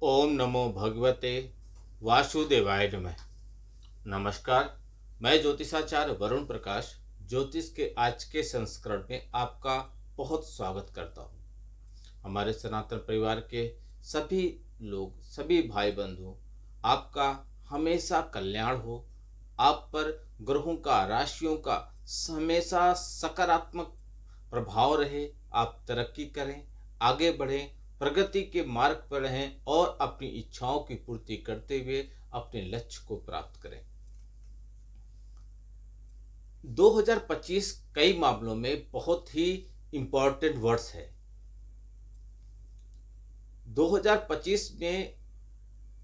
ओम नमो भगवते वासुदेवाय नमः। नमस्कार, मैं ज्योतिषाचार्य वरुण प्रकाश ज्योतिष के आज के संस्करण में आपका बहुत स्वागत करता हूँ। हमारे सनातन परिवार के सभी लोग, सभी भाई बंधु, आपका हमेशा कल्याण हो। आप पर ग्रहों का, राशियों का हमेशा सकारात्मक प्रभाव रहे। आप तरक्की करें, आगे बढ़ें, प्रगति के मार्ग पर रहें और अपनी इच्छाओं की पूर्ति करते हुए अपने लक्ष्य को प्राप्त करें। 2025 कई मामलों में बहुत ही इम्पोर्टेंट वर्ष है। 2025 में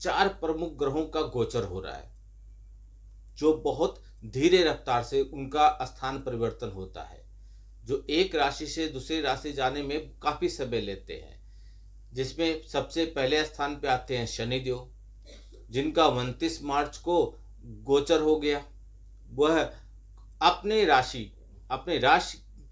4 प्रमुख ग्रहों का गोचर हो रहा है, जो बहुत धीरे रफ्तार से उनका स्थान परिवर्तन होता है, जो एक राशि से दूसरी राशि जाने में काफी समय लेते हैं। जिसमें सबसे पहले स्थान पे आते हैं शनिदेव, जिनका 29 मार्च को गोचर हो गया। वह अपने राशि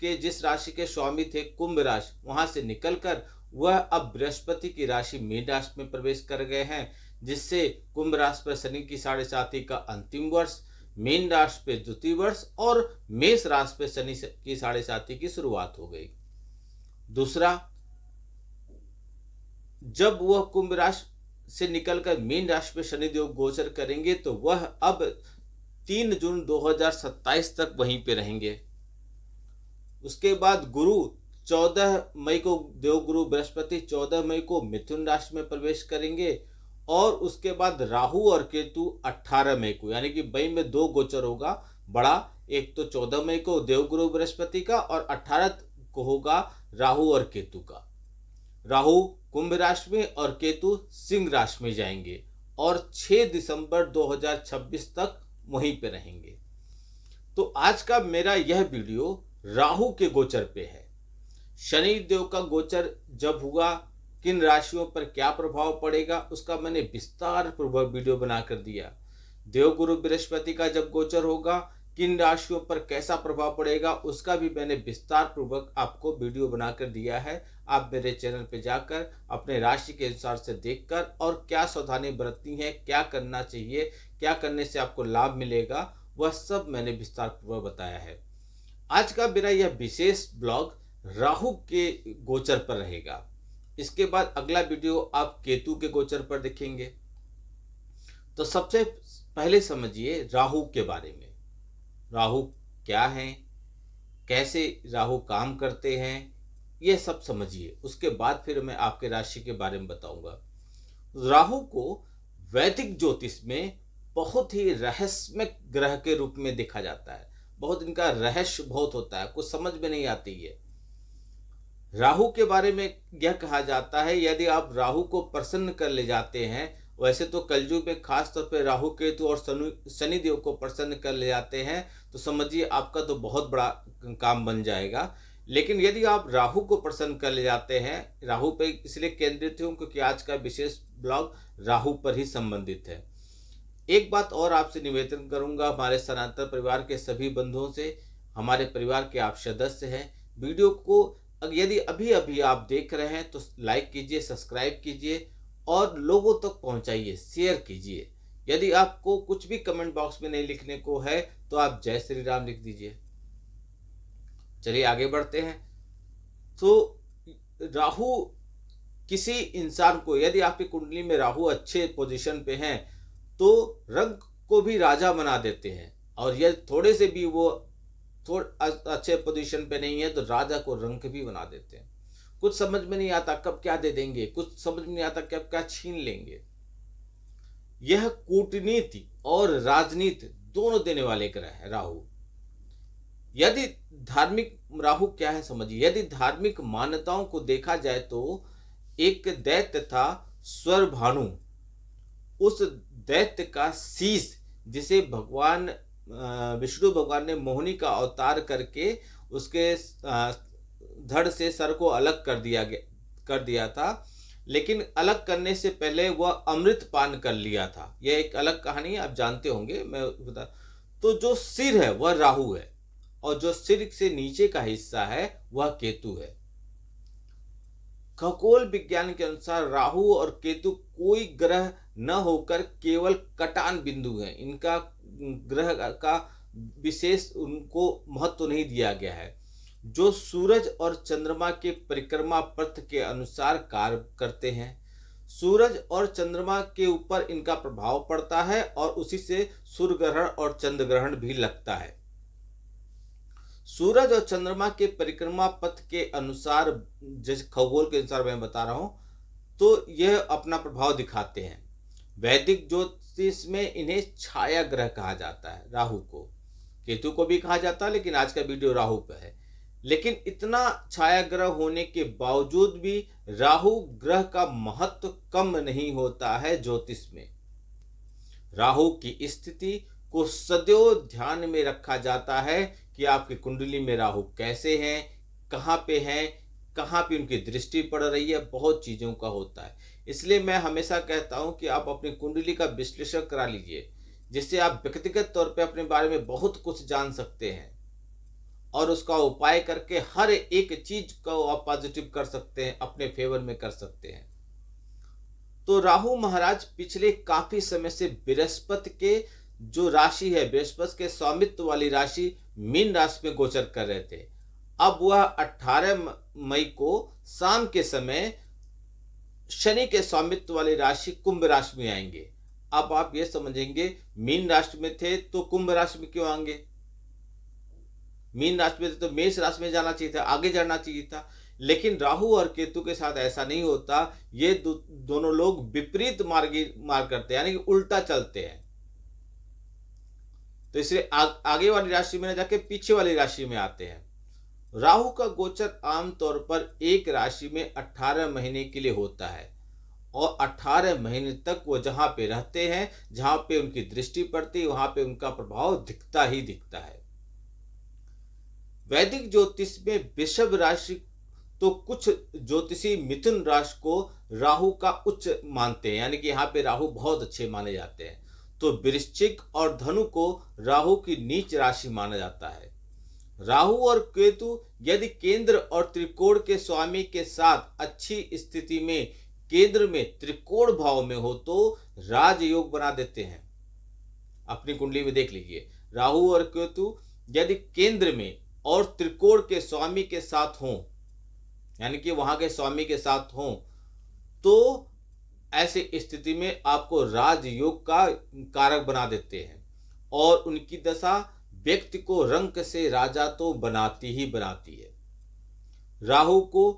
के, जिस राशि के स्वामी थे कुंभ राशि, वहां से निकलकर वह अब बृहस्पति की राशि मीन राशि में प्रवेश कर गए हैं, जिससे कुंभ राशि पर शनि की 7.5 का अंतिम वर्ष, मीन राशि पे द्वितीय वर्ष और मेष राशि पे शनि की 7.5 की शुरुआत हो गई। दूसरा, जब वह कुंभ राशि से निकलकर मीन राशि में शनिदेव गोचर करेंगे तो वह अब 3 जून 2027 तक वहीं पे रहेंगे। उसके बाद गुरु 14 मई को, देवगुरु बृहस्पति 14 मई को मिथुन राशि में प्रवेश करेंगे और उसके बाद राहु और केतु 18 मई को, यानी कि मई में 2 गोचर होगा बड़ा। एक तो 14 मई को देवगुरु बृहस्पति का और 18 को होगा राहु और केतु का। राहु कुंभ राशि में और केतु सिंह राशि में जाएंगे और 6 दिसंबर 2026 तक वहीं पे रहेंगे। तो आज का मेरा यह वीडियो राहु के गोचर पे है। शनि देव का गोचर जब हुआ, किन राशियों पर क्या प्रभाव पड़ेगा, उसका मैंने विस्तार पूर्वक वीडियो बनाकर दिया। देवगुरु बृहस्पति का जब गोचर होगा, किन राशियों पर कैसा प्रभाव पड़ेगा, उसका भी मैंने विस्तार पूर्वक आपको वीडियो बनाकर दिया है। आप मेरे चैनल पे जाकर अपने राशि के अनुसार से देखकर और क्या सावधानी बरतनी है, क्या करना चाहिए, क्या करने से आपको लाभ मिलेगा, वह सब मैंने विस्तार पूर्वक बताया है। आज का मेरा यह विशेष ब्लॉग राहु के गोचर पर रहेगा। इसके बाद अगला वीडियो आप केतु के गोचर पर देखेंगे। तो सबसे पहले समझिए राहु के बारे में। राहु क्या है, कैसे राहु काम करते हैं, यह सब समझिए। उसके बाद फिर मैं आपके राशि के बारे में बताऊंगा। राहु को वैदिक ज्योतिष में बहुत ही रहस्यमय ग्रह के रूप में देखा जाता है। बहुत इनका रहस्य बहुत होता है, कुछ समझ में नहीं आती है। राहु के बारे में यह कहा जाता है, यदि आप राहु को प्रसन्न कर ले जाते हैं, वैसे तो कलयुग में खास तौर पे राहु केतु और शनिदेव को प्रसन्न कर ले जाते हैं तो समझिए आपका तो बहुत बड़ा काम बन जाएगा। लेकिन यदि आप राहु को प्रसन्न कर ले जाते हैं, राहु पे इसलिए केंद्रित हूँ क्योंकि आज का विशेष ब्लॉग राहु पर ही संबंधित है। एक बात और आपसे निवेदन करूंगा, हमारे सनातन परिवार के सभी बंधुओं से, हमारे परिवार के आप सदस्य हैं, वीडियो को यदि अभी अभी आप देख रहे हैं तो लाइक कीजिए, सब्सक्राइब कीजिए और लोगों तक पहुंचाइए, शेयर कीजिए। यदि आपको कुछ भी कमेंट बॉक्स में नहीं लिखने को है तो आप जय श्री राम लिख दीजिए। चलिए आगे बढ़ते हैं। तो राहु किसी इंसान को, यदि आपकी कुंडली में राहु अच्छे पोजीशन पे हैं तो रंग को भी राजा बना देते हैं, और यदि थोड़े से भी वो अच्छे पोजीशन पे नहीं है तो राजा को रंक भी बना देते हैं। कुछ समझ में नहीं आता कब क्या दे देंगे, कुछ समझ में नहीं आता कब क्या छीन लेंगे। यह कूटनीति और राजनीति दोनों देने वाले ग्रह है राहु। यदि धार्मिक, राहु क्या है समझिए, यदि धार्मिक मान्यताओं को देखा जाए तो एक दैत्य था स्वरभानु। उस दैत्य का शीश, जिसे भगवान विष्णु भगवान ने मोहिनी का अवतार करके उसके धड़ से सर को अलग कर दिया था, लेकिन अलग करने से पहले वह अमृत पान कर लिया था। यह एक अलग कहानी है, आप जानते होंगे, मैं बता। तो जो सिर है वह राहु है और जो सिर से नीचे का हिस्सा है वह केतु है। खगोल विज्ञान के अनुसार राहु और केतु कोई ग्रह न होकर केवल कटान बिंदु है। इनका ग्रह का विशेष उनको महत्व नहीं दिया गया है, जो सूरज और चंद्रमा के परिक्रमा पथ के अनुसार कार्य करते हैं। सूरज और चंद्रमा के ऊपर इनका प्रभाव पड़ता है और उसी से सूर्य ग्रहण और चंद्र ग्रहण भी लगता है। सूरज और चंद्रमा के परिक्रमा पथ के अनुसार, जैसे खगोल के अनुसार मैं बता रहा हूं, तो यह अपना प्रभाव दिखाते हैं। वैदिक ज्योतिष में इन्हें छाया ग्रह कहा जाता है। राहु को, केतु को भी कहा जाता है, लेकिन आज का वीडियो राहु पे है। लेकिन इतना छाया ग्रह होने के बावजूद भी राहु ग्रह का महत्व कम नहीं होता है ज्योतिष में। राहु की स्थिति को सदैव ध्यान में रखा जाता है कि आपकी कुंडली में राहु कैसे हैं, कहाँ पे उनकी दृष्टि पड़ रही है, बहुत चीज़ों का होता है। इसलिए मैं हमेशा कहता हूँ कि आप अपनी कुंडली का विश्लेषण करा लीजिए, जिससे आप व्यक्तिगत तौर पे अपने बारे में बहुत कुछ जान सकते हैं और उसका उपाय करके हर एक चीज को आप पॉजिटिव कर सकते हैं, अपने फेवर में कर सकते हैं। तो राहु महाराज पिछले काफी समय से बृहस्पति के जो राशि है, बृहस्पति के स्वामित्व वाली राशि मीन राशि में गोचर कर रहे थे। अब वह 18 मई को शाम के समय शनि के स्वामित्व वाली राशि कुंभ राशि में आएंगे। अब आप ये समझेंगे, मीन राशि में थे तो कुंभ राशि में क्यों आएंगे? मीन राशि में थे तो मेष राशि में जाना चाहिए था, आगे जाना चाहिए था। लेकिन राहु और केतु के साथ ऐसा नहीं होता। ये दोनों लोग विपरीत मार्ग करते हैं, यानी कि उल्टा चलते हैं। तो इसलिए आगे वाली राशि में न जाके पीछे वाली राशि में आते हैं। राहु का गोचर आमतौर पर एक राशि में 18 महीने के लिए होता है और 18 महीने तक वो जहां पे रहते हैं, जहां पे उनकी दृष्टि पड़ती है, वहां पे उनका प्रभाव दिखता ही दिखता है। वैदिक ज्योतिष में वृषभ राशि, तो कुछ ज्योतिषी मिथुन राशि को राहु का उच्च मानते हैं, यानी कि यहाँ पे राहु बहुत अच्छे माने जाते हैं। तो वृश्चिक और धनु को राहु की नीच राशि माना जाता है। राहु और केतु यदि केंद्र और त्रिकोण के स्वामी के साथ अच्छी स्थिति में केंद्र में त्रिकोण भाव में हो तो राजयोग बना देते हैं। अपनी कुंडली में देख लीजिए, राहु और केतु यदि केंद्र में और त्रिकोण के स्वामी के साथ हों, यानी कि वहां के स्वामी के साथ हों, तो ऐसी स्थिति में आपको राजयोग का कारक बना देते हैं और उनकी दशा व्यक्ति को रंक से राजा तो बनाती ही बनाती है। राहु को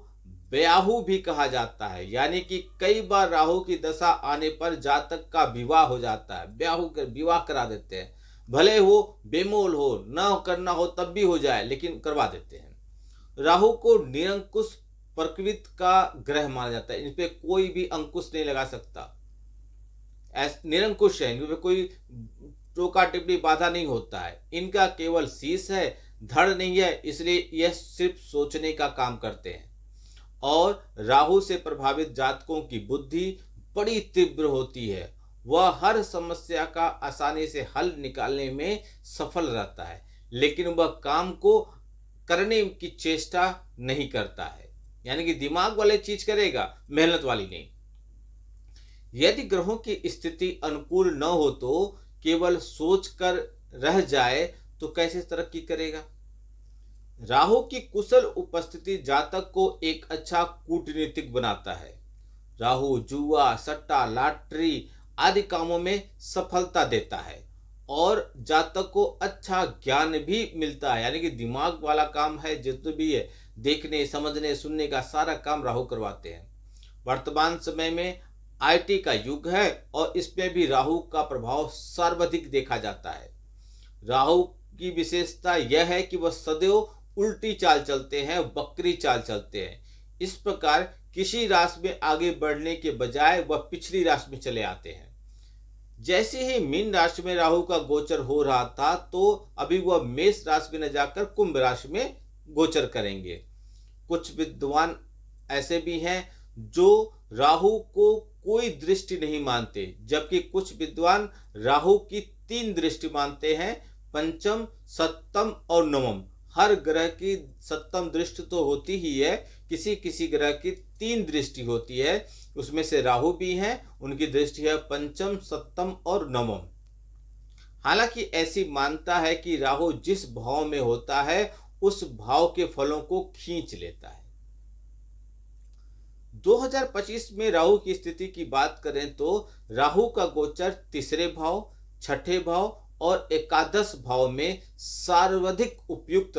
ब्याहु भी कहा जाता है, यानी कि कई बार राहु की दशा आने पर जातक का विवाह हो जाता है, ब्याहु कर विवाह करा देते हैं। भले वो बेमोल हो, न करना हो तब भी हो जाए, लेकिन करवा देते हैं। राहु को निरंकुश प्रकृति का ग्रह माना जाता है। इन पे कोई भी अंकुश नहीं लगा सकता, निरंकुश है, इन पे कोई टोका टिप्पणी बाधा नहीं होता है। इनका केवल शीश है, धड़ नहीं है, इसलिए यह सिर्फ सोचने का काम करते हैं। और राहु से प्रभावित जातकों की बुद्धि बड़ी तीव्र होती है, वह हर समस्या का आसानी से हल निकालने में सफल रहता है, लेकिन वह काम को करने की चेष्टा नहीं करता है, यानी कि दिमाग वाले चीज करेगा, मेहनत वाली नहीं। यदि ग्रहों की स्थिति अनुकूल न हो तो केवल सोचकर रह जाए तो कैसे तरक्की करेगा? राहु की कुशल उपस्थिति जातक को एक अच्छा कूटनीतिक बनाता है। राहु जुआ, सट्टा, लॉटरी आदि कामों में सफलता देता है और जातक को अच्छा ज्ञान भी मिलता है, यानी कि दिमाग वाला काम है, जितना भी है देखने, समझने, सुनने का सारा काम राहु करवाते हैं। वर्तमान समय में आईटी का युग है और इसमें भी राहु का प्रभाव सर्वाधिक देखा जाता है। राहु की विशेषता यह है कि वह सदैव उल्टी चाल चलते हैं, वक्री चाल चलते हैं। इस प्रकार किसी राशि में आगे बढ़ने के बजाय वह पिछली राशि में चले आते हैं। जैसे ही मीन राशि में राहु का गोचर हो रहा था, तो अभी वह मेष राशि में न जाकर कुंभ राशि में गोचर करेंगे। कुछ विद्वान ऐसे भी हैं जो राहु को कोई दृष्टि नहीं मानते, जबकि कुछ विद्वान राहु की 3 दृष्टि मानते हैं, पंचम, सप्तम और नवम। हर ग्रह की सप्तम दृष्टि तो होती ही है, किसी किसी ग्रह की 3 दृष्टि होती है, उसमें से राहु भी हैं, उनकी दृष्टि है पंचम, सप्तम और नवम। हालांकि ऐसी मान्यता है कि राहु जिस भाव में होता है उस भाव के फलों को खींच लेता है। 2025 में राहु की स्थिति की बात करें तो राहु का गोचर तीसरे भाव, छठे भाव और एकादश भाव में सर्वाधिक उपयुक्त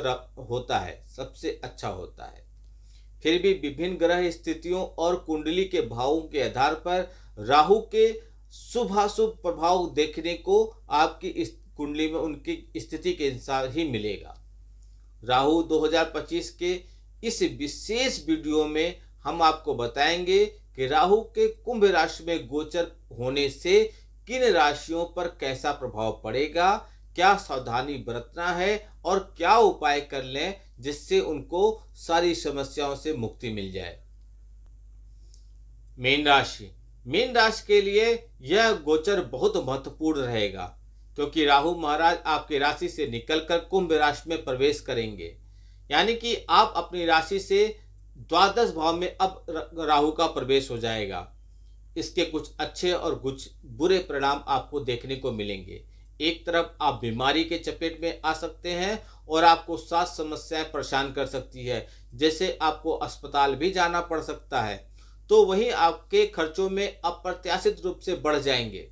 होता है, सबसे अच्छा होता है। फिर भी विभिन्न ग्रह स्थितियों और कुंडली के भावों के आधार पर राहु के शुभ अशुभ प्रभाव देखने को आपकी इस कुंडली में उनकी स्थिति के अनुसार ही मिलेगा। राहु 2025 के इस विशेष वीडियो में हम आपको बताएंगे कि राहु के कुंभ राशि में गोचर होने से किन राशियों पर कैसा प्रभाव पड़ेगा, क्या सावधानी बरतना है और क्या उपाय कर लें जिससे उनको सारी समस्याओं से मुक्ति मिल जाए। मीन राशि के लिए यह गोचर बहुत महत्वपूर्ण रहेगा, क्योंकि राहु महाराज आपकी राशि से निकलकर कुंभ राशि में प्रवेश करेंगे। यानी कि आप अपनी राशि से द्वादश भाव में अब राहु का प्रवेश हो जाएगा। इसके कुछ अच्छे और कुछ बुरे परिणाम आपको देखने को मिलेंगे। एक तरफ आप बीमारी के चपेट में आ सकते हैं और आपको स्वास्थ्य समस्याएं परेशान कर सकती है, जैसे आपको अस्पताल भी जाना पड़ सकता है। तो वहीं आपके खर्चों में अप्रत्याशित रूप से बढ़ जाएंगे।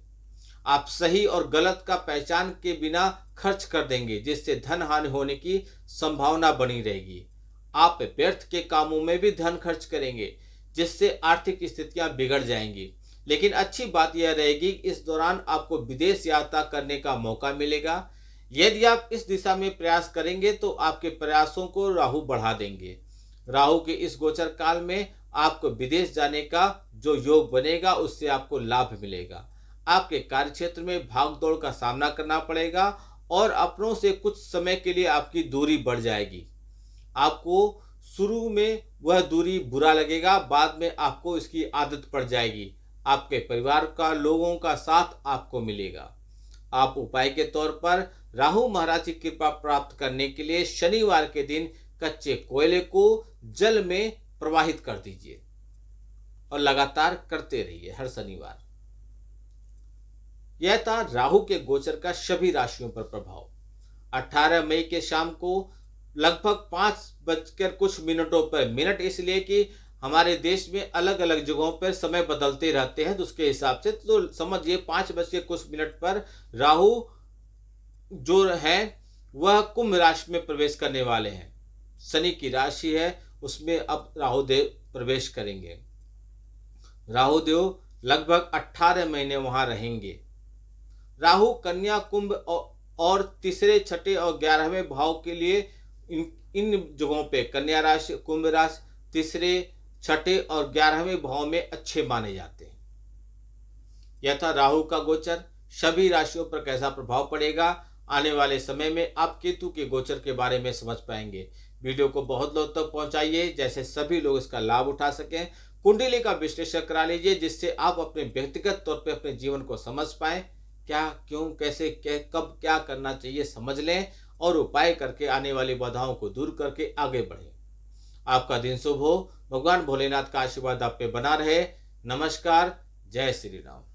आप सही और गलत का पहचान के बिना खर्च कर देंगे, जिससे धन हानि होने की संभावना बनी रहेगी। आप व्यर्थ के कामों में भी धन खर्च करेंगे, जिससे आर्थिक स्थितियां बिगड़ जाएंगी। लेकिन अच्छी बात यह रहेगी, इस दौरान आपको विदेश यात्रा करने का मौका मिलेगा। यदि आप इस दिशा में प्रयास करेंगे तो आपके प्रयासों को राहु बढ़ा देंगे। राहु के इस गोचर काल में आपको विदेश जाने का जो योग बनेगा उससे आपको लाभ मिलेगा। आपके कार्य क्षेत्र में भागदौड़ का सामना करना पड़ेगा और अपनों से कुछ समय के लिए आपकी दूरी बढ़ जाएगी। आपको शुरू में वह दूरी बुरा लगेगा, बाद में आपको इसकी आदत पड़ जाएगी। आपके परिवार का लोगों का साथ आपको मिलेगा। आप उपाय के तौर पर राहु महाराज की कृपा प्राप्त करने के लिए शनिवार के दिन कच्चे कोयले को जल में प्रवाहित कर दीजिए और लगातार करते रहिए हर शनिवार। यह था राहु के गोचर का सभी राशियों पर प्रभाव। 18 मई के शाम को लगभग 5:कुछ पर मिनट, इसलिए कि हमारे देश में अलग अलग जगहों पर समय बदलते रहते हैं, तो उसके हिसाब से तो समझिए 5:कुछ पर राहु जो है वह कुंभ राशि में प्रवेश करने वाले हैं। शनि की राशि है, उसमें अब राहुदेव प्रवेश करेंगे। राहुदेव लगभग 18 महीने वहां रहेंगे। राहु कन्या, कुंभ और तीसरे, छठे और 11वें भाव के लिए इन जगहों पे कन्या राशि, कुंभ राशि तीसरे, छठे और 11वें भाव में अच्छे माने जाते हैं। यह था राहु का गोचर। सभी राशियों पर कैसा प्रभाव पड़ेगा आने वाले समय में आप केतु के गोचर के बारे में समझ पाएंगे। वीडियो को बहुत लोग तक पहुंचाइए, जैसे सभी लोग इसका लाभ उठा सकें। कुंडली का विश्लेषण करा लीजिए, जिससे आप अपने व्यक्तिगत तौर पे अपने जीवन को समझ पाएं। क्या, क्यों, कैसे, कब क्या करना चाहिए समझ लें और उपाय करके आने वाली बाधाओं को दूर करके आगे बढ़ें। आपका दिन शुभ हो। भगवान भोलेनाथ का आशीर्वाद आप पे बना रहे। नमस्कार। जय श्री राम।